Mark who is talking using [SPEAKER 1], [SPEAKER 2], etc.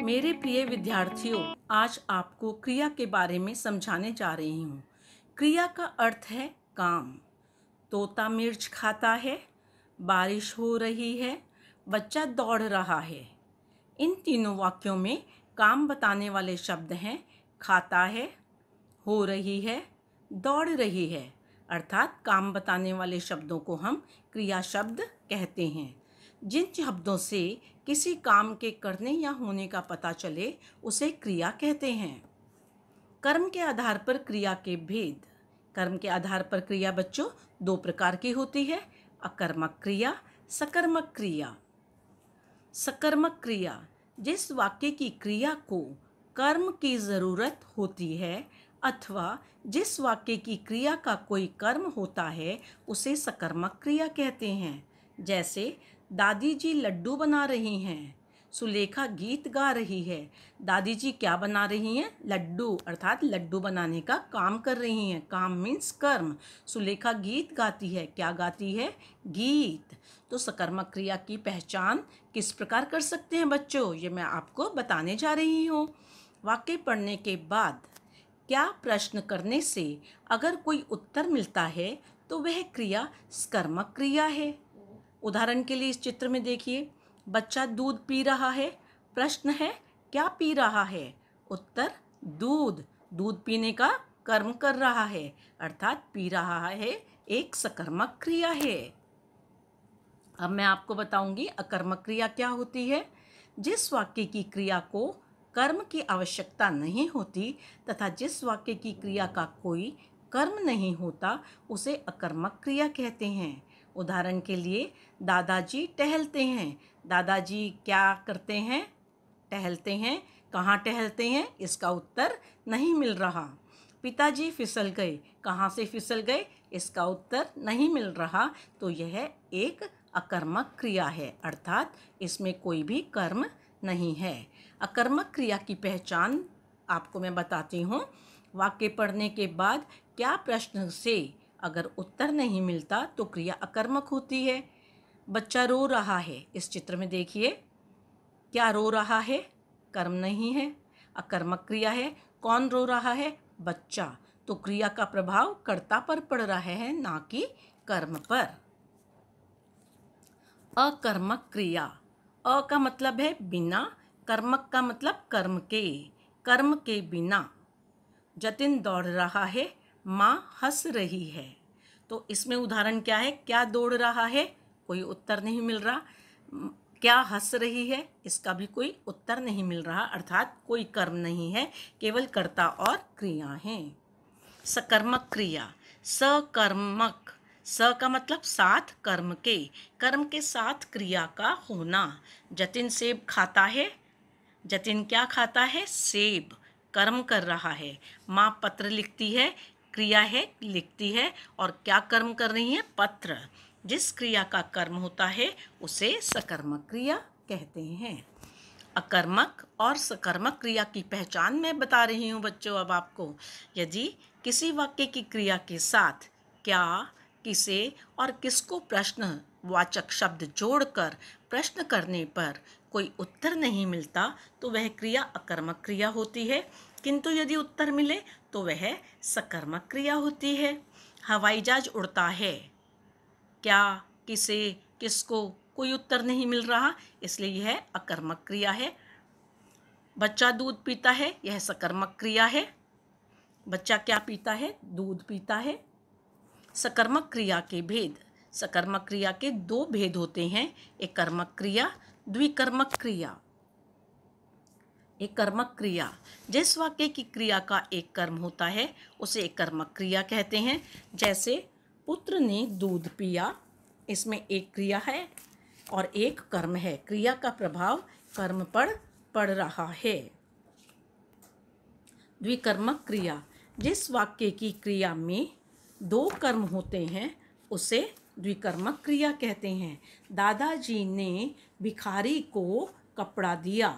[SPEAKER 1] मेरे प्रिय विद्यार्थियों, आज आपको क्रिया के बारे में समझाने जा रही हूँ। क्रिया का अर्थ है काम। तोता मिर्च खाता है, बारिश हो रही है, बच्चा दौड़ रहा है। इन तीनों वाक्यों में काम बताने वाले शब्द हैं खाता है, हो रही है, दौड़ रही है। अर्थात काम बताने वाले शब्दों को हम क्रिया शब्द कहते हैं। जिन शब्दों से किसी काम के करने या होने का पता चले उसे क्रिया कहते हैं। कर्म के आधार पर क्रिया के भेद। कर्म के आधार पर क्रिया बच्चों दो प्रकार की होती है, अकर्मक क्रिया, सकर्मक क्रिया। सकर्मक क्रिया जिस वाक्य की क्रिया को कर्म की ज़रूरत होती है अथवा जिस वाक्य की क्रिया का कोई कर्म होता है उसे सकर्मक क्रिया कहते हैं। जैसे दादी जी लड्डू बना रही हैं, सुलेखा गीत गा रही है। दादी जी क्या बना रही हैं? लड्डू, अर्थात लड्डू बनाने का काम कर रही हैं। काम मीन्स कर्म। सुलेखा गीत गाती है, क्या गाती है? गीत। तो सकर्मक क्रिया की पहचान किस प्रकार कर सकते हैं बच्चों, ये मैं आपको बताने जा रही हूँ। वाक्य पढ़ने के बाद क्या प्रश्न करने से अगर कोई उत्तर मिलता है तो वह क्रिया सकर्मक क्रिया है। उदाहरण के लिए इस चित्र में देखिए, बच्चा दूध पी रहा है। प्रश्न है क्या पी रहा है? उत्तर दूध। दूध पीने का कर्म कर रहा है, अर्थात पी रहा है एक सकर्मक क्रिया है। अब मैं आपको बताऊंगी अकर्मक क्रिया क्या होती है। जिस वाक्य की क्रिया को कर्म की आवश्यकता नहीं होती तथा जिस वाक्य की क्रिया का कोई कर्म नहीं होता उसे अकर्मक क्रिया कहते हैं। उदाहरण के लिए, दादाजी टहलते हैं। दादाजी क्या करते हैं? टहलते हैं। कहाँ टहलते हैं? इसका उत्तर नहीं मिल रहा। पिताजी फिसल गए। कहाँ से फिसल गए? इसका उत्तर नहीं मिल रहा। तो यह एक अकर्मक क्रिया है, अर्थात इसमें कोई भी कर्म नहीं है। अकर्मक क्रिया की पहचान आपको मैं बताती हूँ। वाक्य पढ़ने के बाद क्या प्रश्न से अगर उत्तर नहीं मिलता तो क्रिया अकर्मक होती है। बच्चा रो रहा है, इस चित्र में देखिए, क्या रो रहा है? कर्म नहीं है, अकर्मक क्रिया है। कौन रो रहा है? बच्चा। तो क्रिया का प्रभाव कर्ता पर पड़ रहा है, ना कि कर्म पर। अकर्मक क्रिया। अ का मतलब है बिना, कर्मक का मतलब कर्म के बिना। जतिन दौड़ रहा है, माँ हंस रही है। तो इसमें उदाहरण क्या है? क्या दौड़ रहा है? कोई उत्तर नहीं मिल रहा। क्या हंस रही है? इसका भी कोई उत्तर नहीं मिल रहा, अर्थात कोई कर्म नहीं है, केवल कर्ता और क्रिया हैं। सकर्मक क्रिया। सकर्मक, स का मतलब साथ, कर्म के साथ क्रिया का होना। जतिन सेब खाता है। जतिन क्या खाता है? सेब। कर्म कर रहा है। माँ पत्र लिखती है, क्रिया है लिखती है, और क्या कर्म कर रही है? पत्र। जिस क्रिया का कर्म होता है उसे सकर्मक क्रिया कहते हैं। अकर्मक और सकर्मक क्रिया की पहचान मैं बता रही हूँ बच्चों अब आपको। यदि किसी वाक्य की क्रिया के साथ क्या, किसे और किसको प्रश्न वाचक शब्द जोड़कर प्रश्न करने पर कोई उत्तर नहीं मिलता तो वह क्रिया अकर्मक क्रिया होती है, किंतु यदि उत्तर मिले तो वह सकर्मक क्रिया होती है। हवाई जहाज उड़ता है। क्या, किसे, किसको, कोई उत्तर नहीं मिल रहा, इसलिए यह अकर्मक क्रिया है। बच्चा दूध पीता है, यह सकर्मक क्रिया है। बच्चा क्या पीता है? दूध पीता है। सकर्मक क्रिया के भेद। सकर्मक क्रिया के दो भेद होते हैं, एक कर्मक क्रिया, द्विकर्मक क्रिया। एक कर्मक क्रिया जिस वाक्य की क्रिया का एक कर्म होता है उसे एक कर्मक क्रिया कहते हैं। जैसे पुत्र ने दूध पिया, इसमें एक क्रिया है और एक कर्म है। क्रिया का प्रभाव कर्म पर पड़ रहा है। द्विकर्मक क्रिया जिस वाक्य की क्रिया में दो कर्म होते हैं उसे द्विकर्मक क्रिया कहते हैं। दादाजी ने भिखारी को कपड़ा दिया।